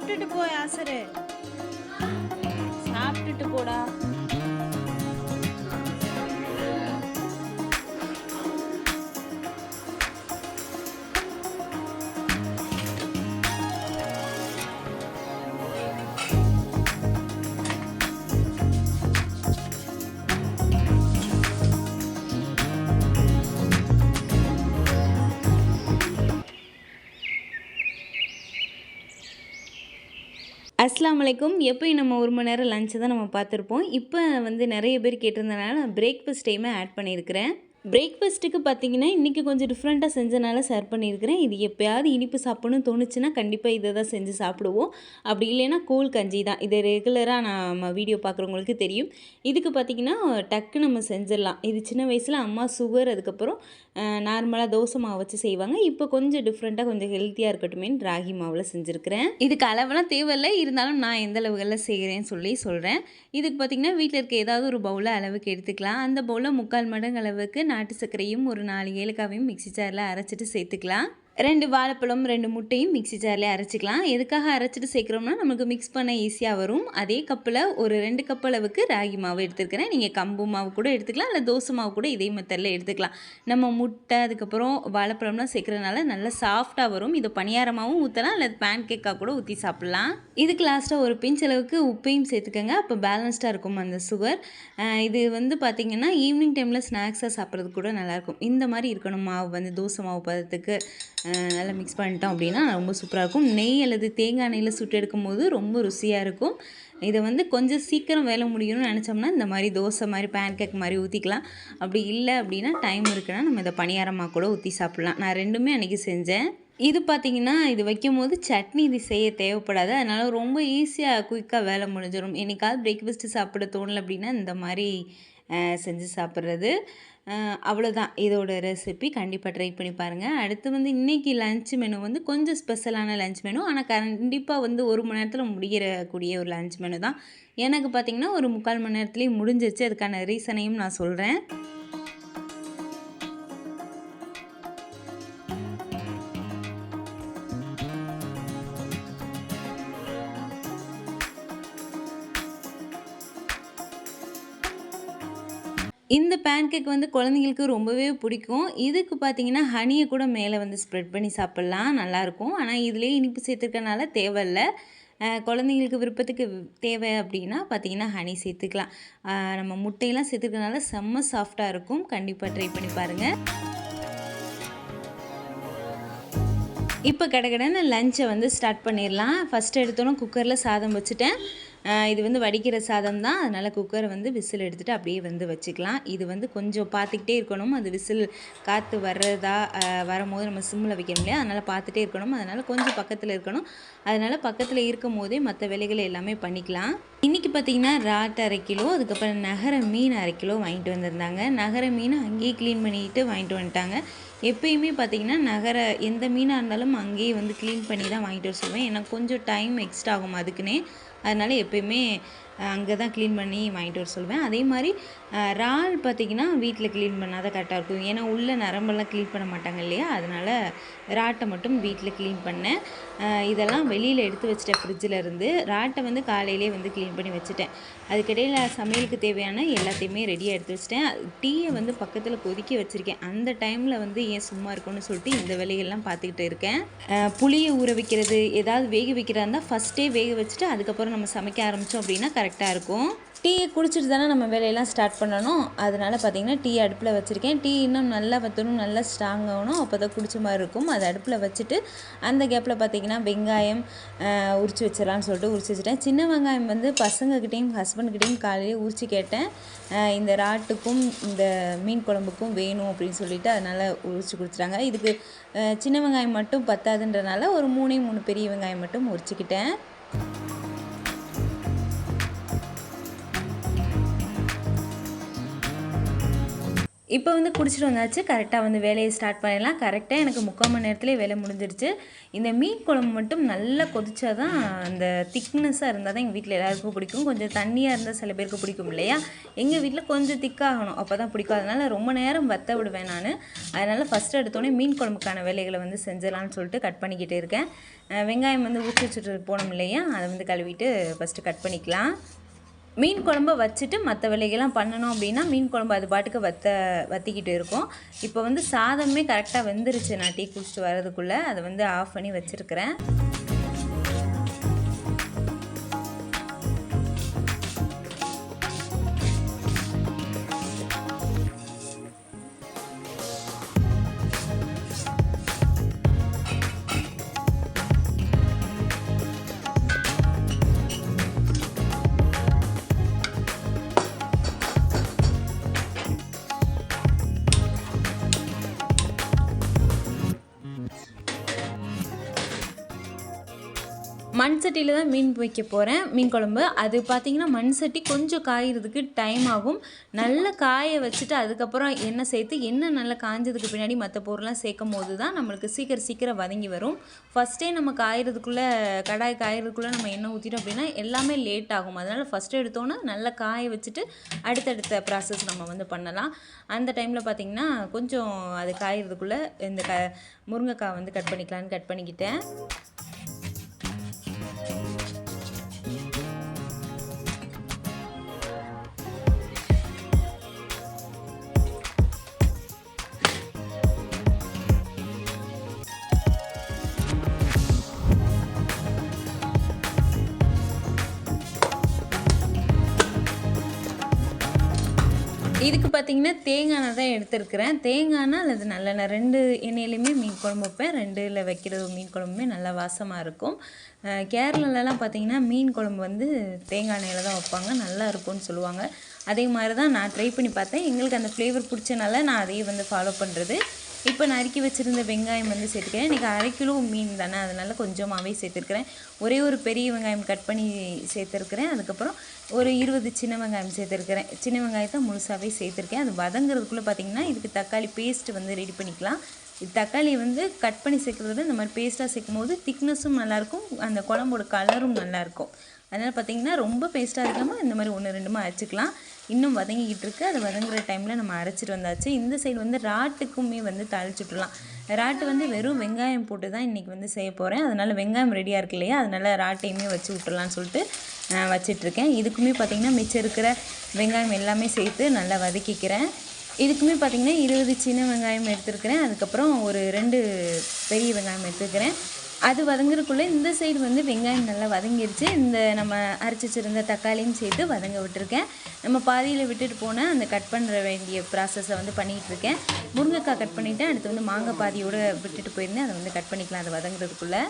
சாப்பிட்டுட்டு போ யாசரு, சாப்பிட்டுட்டு போடா. அஸ்ஸலாமு அலைக்கும். எப்பயும் நம்ம 1 மணி நேரம் லஞ்சு தான் நம்ம பார்த்துருப்போம். இப்போ வந்து நிறைய பேர் கேட்டிருந்தனால நான் பிரேக்ஃபாஸ்ட் டைமை ஆட் பண்ணியிருக்கிறேன். பிரேக்ஃபாஸ்ட்டுக்கு பார்த்தீங்கன்னா, இன்றைக்கி கொஞ்சம் டிஃப்ரெண்ட்டாக செஞ்சனால ஷேர் பண்ணியிருக்கிறேன். இது எப்போயாவது இனிப்பு சாப்பிடணும்னு தோணுச்சுன்னா கண்டிப்பாக இதை தான் செஞ்சு சாப்பிடுவோம். அப்படி இல்லைன்னா கூழ் கஞ்சி தான். இது ரெகுலராக நம்ம வீடியோ பார்க்குறவங்களுக்கு தெரியும். இதுக்கு பார்த்திங்கன்னா டக்கு நம்ம செஞ்சிடலாம். இது சின்ன வயசில் அம்மா சுகர், அதுக்கப்புறம் நார்மலாக தோசை மாவு வச்சு செய்வாங்க. இப்போ கொஞ்சம் டிஃப்ரெண்ட்டாக கொஞ்சம் ஹெல்த்தியாக இருக்கட்டுமேன்னு ராகி மாவில் செஞ்சுருக்கிறேன். இதுக்கு அளவெல்லாம் தேவையில்லை, இருந்தாலும் நான் எந்த அளவுகளில் செய்கிறேன்னு சொல்கிறேன். இதுக்கு பார்த்திங்கன்னா வீட்டில் இருக்க ஏதாவது ஒரு பவுலில் அளவுக்கு எடுத்துக்கலாம். அந்த பவுலில் 3/4 மடங்கு அளவுக்கு நாட்டு சர்க்கரையும் ஒரு 4 ஏலக்காவையும் மிக்ஸி ஜாரில் அரைச்சிட்டு சேர்த்துக்கலாம். 2 வாழைப்பழம், 2 முட்டையும் மிக்ஸி ஜார்லேயே அரைச்சிக்கலாம். எதுக்காக அரைச்சிட்டு சேர்க்குறோம்னா நமக்கு மிக்ஸ் பண்ண ஈஸியாக வரும். அதே கப்பில் ஒரு 2 கப் அளவுக்கு ராகி மாவு எடுத்துருக்கிறேன். நீங்கள் கம்பு மாவு கூட எடுத்துக்கலாம், இல்லை தோசை மாவு கூட இதே மெத்தடில் எடுத்துக்கலாம். நம்ம முட்டை அதுக்கப்புறம் வாழைப்பழம்லாம் சேர்க்குறதுனால நல்லா சாஃப்டாக வரும். இதை பணியாரமாகவும் ஊற்றலாம், இல்லை பேன் கேக்காக கூட ஊற்றி சாப்பிட்லாம். இதுக்கு லாஸ்ட்டாக ஒரு பிஞ்ச் அளவுக்கு உப்பையும் சேர்த்துக்கோங்க. அப்போ பேலன்ஸ்டாக இருக்கும் அந்த சுகர். இது வந்து பார்த்திங்கன்னா ஈவினிங் டைமில் ஸ்நாக்ஸாக சாப்பிட்றதுக்கு கூட நல்லாயிருக்கும். இந்த மாதிரி இருக்கணும் மாவு வந்து தோசை மாவு பதத்துக்கு நல்லா மிக்ஸ் பண்ணிட்டோம் அப்படின்னா ரொம்ப சூப்பராக இருக்கும். நெய் அல்லது தேங்காய் நெய்யில் சுட்டு எடுக்கும் போது ரொம்ப ருசியாக இருக்கும். இதை வந்து கொஞ்சம் சீக்கிரம் வேலை முடியணும்னு நினச்சோம்னா இந்த மாதிரி தோசை மாதிரி பேன் கேக் மாதிரி ஊற்றிக்கலாம். அப்படி இல்லை அப்படின்னா டைம் இருக்குன்னா நம்ம இதை பணியாரமாக கூட ஊற்றி சாப்பிட்லாம். நான் 2மே அன்றைக்கி செஞ்சேன். இது பார்த்திங்கன்னா இது வைக்கும் போது சட்னி இது செய்ய தேவைப்படாது. அதனால் ரொம்ப ஈஸியாக குயிக்காக வேலை முடிஞ்சிடும். என்னைக்காவது பிரேக்ஃபாஸ்ட்டு சாப்பிட தோணலை அப்படின்னா இந்த மாதிரி செஞ்சு சாப்பிட்றது. அவ்வளோதான் இதோட ரெசிபி. கண்டிப்பாக ட்ரை பண்ணி பாருங்கள். அடுத்து வந்து இன்றைக்கி லன்ச் மெனு வந்து கொஞ்சம் ஸ்பெஷலான லன்ச் மெனு. ஆனால் கண்டிப்பாக வந்து 1 மணி நேரத்தில் முடிகிறக்கூடிய ஒரு லன்ச் மெனு தான். எனக்கு பார்த்திங்கன்னா ஒரு 3/4 மணி நேரத்துலேயே முடிஞ்சிச்சு. அதுக்கான ரீசனையும் நான் சொல்கிறேன். இந்த பேன் கேக் வந்து குழந்தைங்களுக்கு ரொம்பவே பிடிக்கும். இதுக்கு பார்த்திங்கன்னா ஹனியை கூட மேலே வந்து ஸ்ப்ரெட் பண்ணி சாப்பிட்லாம், நல்லாயிருக்கும். ஆனால் இதிலே இனிப்பு சேர்த்துருக்கனால தேவையில்லை. குழந்தைங்களுக்கு விருப்பத்துக்கு தேவை அப்படின்னா பார்த்திங்கன்னா ஹனி சேர்த்துக்கலாம். நம்ம முட்டையெல்லாம் சேர்த்துருக்கனால செம்ம சாஃப்டாக இருக்கும். கண்டிப்பாக ட்ரை பண்ணி பாருங்கள். இப்போ கடகடன்னு லஞ்சை வந்து ஸ்டார்ட் பண்ணிடலாம். ஃபஸ்ட்டு எடுத்தோன்னே குக்கரில் சாதம் வச்சுட்டேன். இது வந்து வடிக்கிற சாதம் தான், அதனால் குக்கரை வந்து விசில் எடுத்துகிட்டு அப்படியே வந்து வச்சுக்கலாம். இது வந்து கொஞ்சம் பார்த்துக்கிட்டே இருக்கணும். அது விசில் காற்று வரும்போது நம்ம சிம்மில் வைக்கணும் இல்லையா, அதனால் பார்த்துட்டே இருக்கணும். அதனால் கொஞ்சம் பக்கத்தில் இருக்கணும். அதனால் பக்கத்தில் இருக்கும் போதே மற்ற வேலைகளை எல்லாமே பண்ணிக்கலாம். இன்றைக்கி பார்த்திங்கன்னா ராட் 1/2 கிலோ, அதுக்கப்புறம் நகர மீன் 1/2 கிலோ வாங்கிட்டு வந்திருந்தாங்க. நகர மீன் அங்கேயே க்ளீன் பண்ணிட்டு வாங்கிட்டு வந்துட்டாங்க. எப்பயுமே பார்த்திங்கன்னா எந்த மீனாக இருந்தாலும் அங்கேயே வந்து க்ளீன் பண்ணி தான் வாங்கிட்டு வர சொல்லுவேன். ஏன்னா கொஞ்சம் டைம் எக்ஸ்ட்ரா ஆகும் அதுக்குன்னே. அதனால் எப்பயுமே அங்கே தான் க்ளீன் பண்ணி வாங்கிட்டு வர சொல்லுவேன். அதே மாதிரி இறால் பார்த்திங்கன்னா வீட்டில் க்ளீன் பண்ணால் தான் கரெக்டாக இருக்கும். ஏன்னா உள்ள நரம்பெல்லாம் க்ளீன் பண்ண மாட்டாங்க இல்லையா, அதனால் ராட்டை மட்டும் வீட்டில் க்ளீன் பண்ணேன். இதெல்லாம் வெளியில் எடுத்து வச்சுட்டேன் ஃப்ரிட்ஜில் இருந்து. ராட்டை வந்து காலையிலே வந்து க்ளீன் பண்ணி வச்சுட்டேன். அதுக்கிடையில் சமையலுக்கு தேவையான எல்லாத்தையுமே ரெடியாக எடுத்து வச்சுட்டேன். டீயை வந்து பக்கத்தில் கொதிக்க வச்சுருக்கேன். அந்த டைமில் வந்து ஏன் சும்மா இருக்கும்னு சொல்லிட்டு இந்த வேலைகள்லாம் பார்த்துக்கிட்டு இருக்கேன். புளியை ஊற வைக்கிறது, ஏதாவது வேக வைக்கிறதா இருந்தால் ஃபஸ்ட்டே வேக வச்சுட்டு அதுக்கப்புறம் நம்ம சமைக்க ஆரம்பித்தோம் அப்படின்னா கரெக்டாக இருக்கும். டீயை குடிச்சிட்டு தானே நம்ம வேலையெல்லாம் ஸ்டார்ட் பண்ணணும். அதனால் பார்த்திங்கன்னா டீ அடுப்பில் வச்சுருக்கேன். டீ இன்னும் நல்லா வற்றணும், நல்லா ஸ்ட்ராங் ஆகணும், அப்போ தான் குடிச்ச மாதிரி இருக்கும். அதை அடுப்பில் வச்சுட்டு அந்த கேப்பில் பார்த்திங்கன்னா வெங்காயம் உரித்து வச்சிடலான்னு சொல்லிட்டு உரித்து வச்சுட்டேன். சின்ன வெங்காயம் வந்து பசங்கக்கிட்டேயும் ஹஸ்பண்ட்கிட்டையும் காலையிலே உரித்து கேட்டேன். இந்த ராட்டுக்கும் இந்த மீன் குழம்புக்கும் வேணும் அப்படின்னு சொல்லிட்டு அதனால் உரித்து கொடுத்துட்டாங்க. இதுக்கு சின்ன வெங்காயம் மட்டும் பத்தாதுன்றனால ஒரு 3 பெரிய வெங்காயம் மட்டும் உரிச்சிக்கிட்டேன். இப்போ வந்து குடிச்சிட்டு வந்தாச்சு. கரெக்டாக வந்து வேலையை ஸ்டார்ட் பண்ணிடலாம். கரெக்டாக எனக்கு 3/4 மணி நேரத்துலேயே வேலை முடிஞ்சிருச்சு. இந்த மீன் குழம்பு மட்டும் நல்லா கொதிச்சா தான் அந்த திக்னஸாக இருந்தால் தான் எங்கள் வீட்டில் எல்லாருக்கும் பிடிக்கும். கொஞ்சம் தண்ணியாக இருந்தால் சில பேருக்கு பிடிக்கும் இல்லையா? எங்கள் வீட்டில் கொஞ்சம் திக்காகணும், அப்போ தான் பிடிக்கும். அதனால் ரொம்ப நேரம் வற்ற விடுவேன் நான். அதனால் ஃபஸ்ட்டு எடுத்தோடனே மீன் குழம்புக்கான வேலைகளை வந்து செஞ்சிடலான்னு சொல்லிட்டு கட் பண்ணிக்கிட்டு இருக்கேன். வெங்காயம் வந்து ஊற்றி வச்சுட்டு போனோம் இல்லையா, அதை வந்து கழுவிட்டு ஃபஸ்ட்டு கட் பண்ணிக்கலாம். மீன் குழம்பு வச்சுட்டு மற்ற வேலைகள்லாம் பண்ணணும் அப்படின்னா மீன் குழம்பு அது பாட்டுக்கு வற்றிக்கிட்டு இருக்கும். இப்போ வந்து சாதமே கரெக்டாக வெந்துருச்சு. நான் டீ குடிச்சிட்டு வரதுக்குள்ளே அதை வந்து ஆஃப் பண்ணி வச்சுருக்கிறேன். மண் சட்டியில் தான் மீன் வைக்க போகிறேன், மீன் குழம்பு. அது பார்த்திங்கன்னா மண் சட்டி கொஞ்சம் காய்கிறதுக்கு டைம் ஆகும். நல்லா காய வச்சுட்டு அதுக்கப்புறம் எண்ணெய் சேர்த்து எண்ணெய் நல்லா காய்ஞ்சதுக்கு பின்னாடி மற்ற பொருள்லாம் சேர்க்கும் போது தான் நம்மளுக்கு சீக்கிரம் வதங்கி வரும். ஃபஸ்ட்டே நம்ம காய்கிறதுக்குள்ளே கடாய் காய்கிறதுக்குள்ளே நம்ம எண்ணெய் ஊற்றிட்டோம் அப்படின்னா எல்லாமே லேட் ஆகும். அதனால் ஃபஸ்ட்டு எடுத்தோன்னே நல்லா காய வச்சுட்டு அடுத்தடுத்த ப்ராசஸ் நம்ம வந்து பண்ணலாம். அந்த டைமில் பார்த்திங்கன்னா கொஞ்சம் அது காய்கிறதுக்குள்ளே இந்த முருங்கைக்காய் வந்து கட் பண்ணிக்கலான்னு கட் பண்ணிக்கிட்டேன். இதுக்கு பார்த்திங்கன்னா தேங்காய் எண்ணெய் தான் எடுத்துருக்கிறேன். தேங்காய் எண்ணெய் அல்லது நல்லெண்ணெய் 2 எண்ணெயிலையுமே மீன் குழம்பு வைப்பேன். 2ல் வைக்கிறது மீன் குழம்புமே நல்லா வாசமாக இருக்கும். கேரளாலலாம் பார்த்திங்கன்னா மீன் குழம்பு வந்து தேங்காய் எண்ணெயில் தான் வைப்பாங்க, நல்லா இருக்கும்னு சொல்லுவாங்க. அதே மாதிரி தான் நான் ட்ரை பண்ணி பார்த்தேன். எங்களுக்கு அந்த ஃப்ளேவர் பிடிச்சனால நான் அதையே வந்து ஃபாலோ பண்ணுறது. இப்போ நறுக்கி வச்சுருந்த வெங்காயம் வந்து சேர்த்துக்கிறேன். இன்றைக்கி 1/2 கிலோ மீன் தானே, அதனால் கொஞ்சமாகவே சேர்த்துருக்கிறேன். ஒரே ஒரு பெரிய வெங்காயம் கட் பண்ணி சேர்த்துருக்கிறேன். அதுக்கப்புறம் ஒரு 20 சின்ன வெங்காயம் சேர்த்துருக்கிறேன். சின்ன வெங்காயத்தை முழுசாகவே சேர்த்துருக்கேன். அது வதங்கிறதுக்குள்ளே பார்த்திங்கன்னா இதுக்கு தக்காளி பேஸ்ட்டு வந்து ரெடி பண்ணிக்கலாம். தக்காளி வந்து கட் பண்ணி சேர்க்குறத விட இந்த மாதிரி பேஸ்ட்டாக சேர்க்கும் போது திக்னஸும் நல்லாயிருக்கும், அந்த குழம்போட கலரும் நல்லாயிருக்கும். அதனால் பார்த்திங்கன்னா ரொம்ப பேஸ்ட்டாக இருக்காமல் இந்த மாதிரி 1 2 அரைச்சிக்கலாம். இன்னும் வதங்கிக்கிட்டு இருக்குது. அது வதங்குற டைமில் நம்ம அரைச்சிட்டு வந்தாச்சு. இந்த சைடு வந்து ராட்டுக்குமே வந்து தாளிச்சுட்டுலாம். ராட்டு வந்து வெறும் வெங்காயம் போட்டு தான் இன்றைக்கி வந்து செய்ய போகிறேன். அதனால் வெங்காயம் ரெடியாக இருக்கு இல்லையா, அதனால் ராட்டையுமே வச்சு விட்டுறலான்னு சொல்லிட்டு வச்சிட்ருக்கேன். இதுக்குமே பார்த்திங்கன்னா மிச்சம் இருக்கிற வெங்காயம் எல்லாமே சேர்த்து நல்லா வதக்கிக்கிறேன். இதுக்குமே பார்த்திங்கன்னா 20 சின்ன வெங்காயம் எடுத்துருக்கிறேன். அதுக்கப்புறம் ஒரு 2 பெரிய வெங்காயம் எடுத்துக்கிறேன். அது வதங்குறதுக்குள்ளே இந்த சைடு வந்து வெங்காயம் நல்லா வதங்கிருச்சு. இந்த நம்ம அரைச்சி வச்சுருந்த தக்காளியும் சேர்த்து வதங்க விட்டுருக்கேன். நம்ம பாதியில் விட்டுட்டு போனேன் அந்த கட் பண்ணுற வேண்டிய ப்ராசஸை வந்து பண்ணிகிட்டு இருக்கேன். முருங்கைக்காய் கட் பண்ணிவிட்டேன். அடுத்து வந்து மாங்காய் பாதியோடு விட்டுட்டு போயிருந்தேன். அதை வந்து கட் பண்ணிக்கலாம் அது வதங்குறதுக்குள்ளே.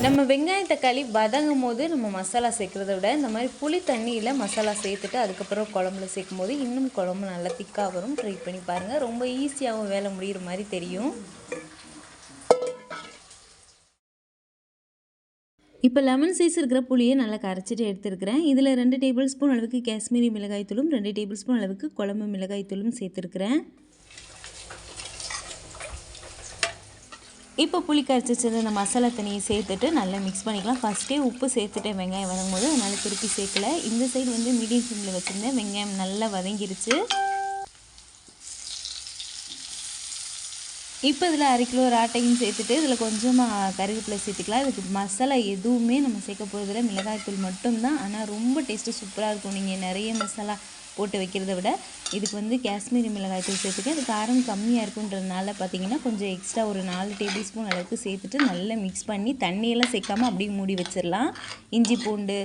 நம்ம வெங்காயம் தக்காளி வதங்கும் போது நம்ம மசாலா சேர்க்குறத விட இந்த மாதிரி புளி தண்ணியில் மசாலா சேர்த்துட்டு அதுக்கப்புறம் குழம்புல சேர்க்கும் போது இன்னும் குழம்பு நல்லா திக்காக வரும். ட்ரை பண்ணி பாருங்கள், ரொம்ப ஈஸியாகவும் வேலை முடிகிற மாதிரி தெரியும். இப்போ லெமன் சைஸ் இருக்கிற புளியை நல்லா கரைச்சிட்டு எடுத்துருக்கிறேன். இதில் 2 டேபிள் ஸ்பூன் அளவுக்கு காஷ்மீரி மிளகாய் தூளும் 2 டேபிள் ஸ்பூன் அளவுக்கு குழம்பு மிளகாய் தூளும் சேர்த்துருக்கிறேன். இப்போ புளி கரைச்சி வச்சது அந்த மசாலா தண்ணியை சேர்த்துட்டு நல்லா மிக்ஸ் பண்ணிக்கலாம். ஃபஸ்ட்டே உப்பு சேர்த்துட்டேன் வெங்காயம் வதங்கும் போது, அதனால் திருப்பி சேர்க்கலை. இந்த சைடு வந்து மீடியம் ஃப்ளேமில் வச்சுருந்தேன். வெங்காயம் நல்லா வதங்கிருச்சு. இப்போ இதில் 1/2 கிலோ ராட்டையும் சேர்த்துட்டு இதில் கொஞ்சமாக கருவேப்பிலை சேர்த்துக்கலாம். இதுக்கு மசாலா எதுவுமே நம்ம சேர்க்க போகிறதில்ல, மிளகாய்த்தூள் மட்டும்தான். ஆனால் ரொம்ப டேஸ்ட்டு சூப்பராக இருக்கும். நீங்கள் நிறைய மசாலா போட்டு வைக்கிறத விட இதுக்கு வந்து காஷ்மீரி மிளகாய் தூள் சேர்த்துக்க. அது காரம் கம்மியாக இருக்குன்றதுனால பார்த்திங்கன்னா கொஞ்சம் எக்ஸ்ட்ரா ஒரு 4 டேபிள் ஸ்பூன் அளவுக்கு சேர்த்துட்டு நல்லா மிக்ஸ் பண்ணி தண்ணியெல்லாம் சேர்க்காமல் அப்படியே மூடி வச்சிடலாம். இஞ்சி பூண்டு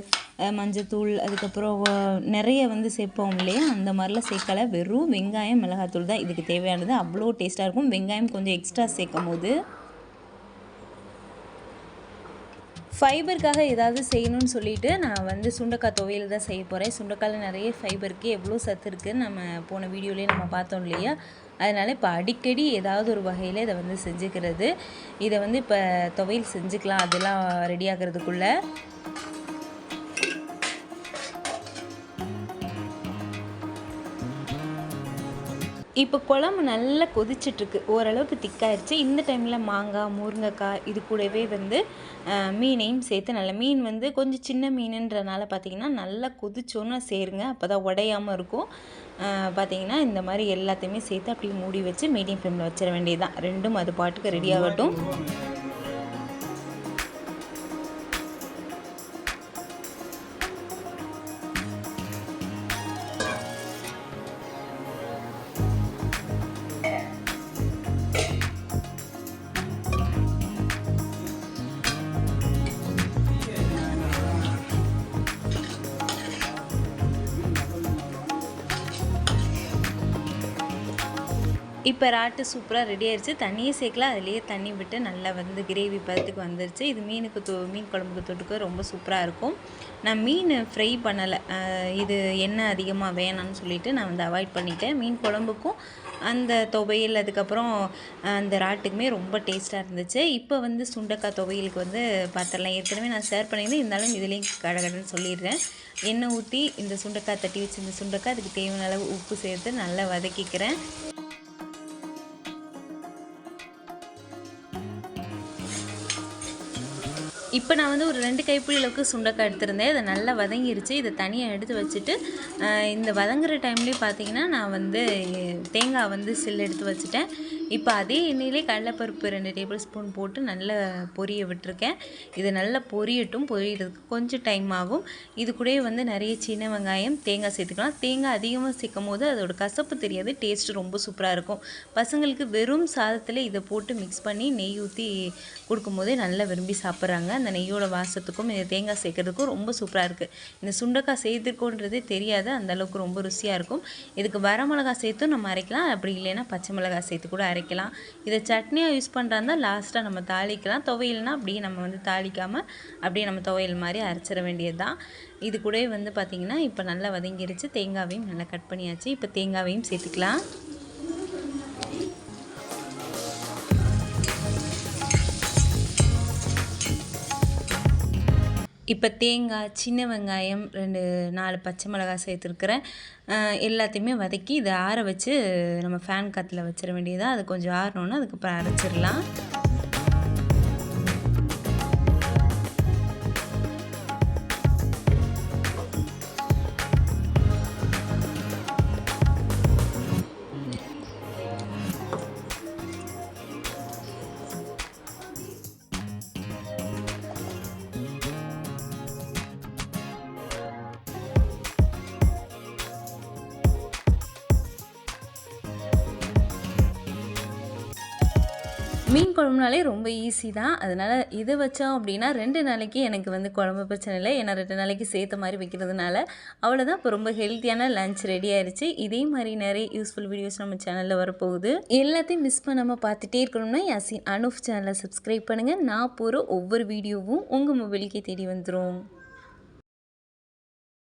மஞ்சத்தூள் அதுக்கப்புறம் நிறைய வந்து சேர்ப்போம் இல்லையா, அந்த மாதிரிலாம் சேர்க்கலை. வெறும் வெங்காயம் மிளகாத்தூள் தான் இதுக்கு தேவையானது. அவ்வளோ டேஸ்ட்டாக இருக்கும். வெங்காயம் கொஞ்சம் எக்ஸ்ட்ரா சேர்க்கும் போது ஃபைபருக்காக ஏதாவது செய்யணும்னு சொல்லிட்டு நான் வந்து சுண்டக்காய் துவையல் தான் செய்ய போகிறேன். சுண்டக்காயில் நிறைய ஃபைபருக்கு எவ்வளோ சத்து இருக்குதுன்னு நம்ம போன வீடியோலேயே நம்ம பார்த்தோம் இல்லையா. அதனால் இப்போ அடிக்கடி ஏதாவது ஒரு வகையில் இதை வந்து செஞ்சுக்கிறது. இதை வந்து இப்போ துவையல் செஞ்சுக்கலாம் அதெல்லாம் ரெடி ஆகிறதுக்குள்ளே. இப்போ குழம்பு நல்லா கொதிச்சிட்ருக்கு, ஓரளவுக்கு திக்காயிடுச்சு. இந்த டைமில் மாங்காய், முருங்கைக்காய் இது கூடவே வந்து மீனையும் சேர்த்து நல்ல மீன் வந்து கொஞ்சம் சின்ன மீனுன்றனால பார்த்திங்கன்னா நல்லா கொதிச்சோன்னு சேருங்க, அப்போ தான் உடையாமல் இருக்கும். பார்த்திங்கன்னா இந்த மாதிரி எல்லாத்தையுமே சேர்த்து அப்படியே மூடி வச்சு மீடியம் ஃப்ளேமில் வச்சிட வேண்டியது தான். ரெண்டும் அது பாட்டுக்கு ரெடி ஆகட்டும். இப்போ ராட்டு சூப்பராக ரெடி ஆயிடுச்சு. தண்ணியே சேர்க்கல, அதுலேயே தண்ணி விட்டு நல்லா வந்து கிரேவி பதத்துக்கு வந்துருச்சு. இது மீன் குழம்புக்கு தொட்டுக்க ரொம்ப சூப்பராக இருக்கும். நான் மீன் ஃப்ரை பண்ணலை, இது எண்ணெய் அதிகமாக வேணாம்னு சொல்லிவிட்டு நான் வந்து அவாய்ட் பண்ணிட்டேன். மீன் குழம்புக்கும் அந்த துவையல் அதுக்கப்புறம் அந்த ராட்டுக்குமே ரொம்ப டேஸ்ட்டாக இருந்துச்சு. இப்போ வந்து சுண்டக்காய் துவையலுக்கு வந்து பார்த்துடலாம். ஏற்கனவே நான் ஷேர் பண்ணியிருந்தேன், இருந்தாலும் இதுலேயும் கடகடன்னு சொல்லிடுறேன். எண்ணெய் ஊற்றி இந்த சுண்டக்காய் தட்டி வச்சு இந்த சுண்டக்காய் அதுக்கு தேவையான அளவு உப்பு சேர்த்து நல்லா வதக்கிக்கிறேன். இப்போ நான் வந்து ஒரு 2 கைப்பிடி அளவுக்கு சுண்டக்காய் எடுத்திருந்தேன். அதை நல்லா வதங்கிருச்சு. இதை தனியாக எடுத்து வச்சுட்டு இந்த வதங்குற டைம்லேயே பார்த்தீங்கன்னா நான் வந்து தேங்காய் வந்து சில்லு எடுத்து வச்சுட்டேன். இப்போ அதே எண்ணெயிலே கடலைப்பருப்பு 2 டேபிள் ஸ்பூன் போட்டு நல்லா பொரிய விட்டுருக்கேன். இது நல்லா பொரியட்டும். பொரியறதுக்கு கொஞ்சம் டைம் ஆகும். இது கூட வந்து நிறைய சின்ன வெங்காயம், தேங்காய் சேர்த்துக்கலாம். தேங்காய் அதிகமாக சேர்க்கும் போது அதோட கசப்பு தெரியாது, டேஸ்ட்டு ரொம்ப சூப்பராக இருக்கும். பசங்களுக்கு வெறும் சாதத்தில் இதை போட்டு மிக்ஸ் பண்ணி நெய் ஊற்றி கொடுக்கும்போதே நல்லா விரும்பி சாப்பிட்றாங்க. அந்த நெய்யோட வாசத்துக்கும் இந்த தேங்காய் சேர்க்கறதுக்கும் ரொம்ப சூப்பராக இருக்குது. இந்த சுண்டக்காய் சேர்த்துக்கோன்றதே தெரியாது, அந்தளவுக்கு ரொம்ப ருசியாக இருக்கும். இதுக்கு வரமிளகா சேர்த்தும் நம்ம அரைக்கலாம், அப்படி இல்லைன்னா பச்சை மிளகாய் சேர்த்து கூட அரைக்கலாம். இதை சட்னியாக யூஸ் பண்ணுறாருந்தா லாஸ்ட்டாக நம்ம தாளிக்கலாம். துவையல்னால் அப்படியே நம்ம வந்து தாளிக்காமல் அப்படியே நம்ம துவையல் மாதிரி அரைச்சிட வேண்டியது தான். இது கூட வந்து பார்த்திங்கன்னா இப்போ நல்லா வதங்கிருச்சு. தேங்காவையும் நல்லா கட் பண்ணியாச்சு. இப்போ தேங்காவையும் சேர்த்துக்கலாம். இப்போ தேங்காய், சின்ன வெங்காயம், 4 பச்சை மிளகாய் சேர்த்துருக்குறேன். எல்லாத்தையுமே வதக்கி இதை ஆற வச்சு நம்ம ஃபேன் காற்றுல வச்சிட வேண்டியதாக. அது கொஞ்சம் ஆறணுன்னா அதுக்கப்புறம் அரைச்சிடலாம். மீன் குழம்புனாலே ரொம்ப ஈஸி தான். அதனால் இதை வச்சோம் அப்படின்னா 2 நாளைக்கு எனக்கு வந்து குழம்பு பிரச்சனை இல்லை. ஏன்னா 2 நாளைக்கு சேர்த்த மாதிரி வைக்கிறதுனால அவ்வளோதான். இப்போ ரொம்ப ஹெல்த்தியான லஞ்ச் ரெடி ஆயிடுச்சு. இதே மாதிரி நிறைய யூஸ்ஃபுல் வீடியோஸ் நம்ம சேனலில் வரப்போகுது. எல்லாத்தையும் மிஸ் பண்ணாமல் பார்த்துட்டே இருக்கணும்னா யாசின் அனுஃப் சேனலை சப்ஸ்கிரைப் பண்ணுங்கள். நான் போகிற ஒவ்வொரு வீடியோவும் உங்கள் மொபைலுக்கே தேடி வந்துடும்.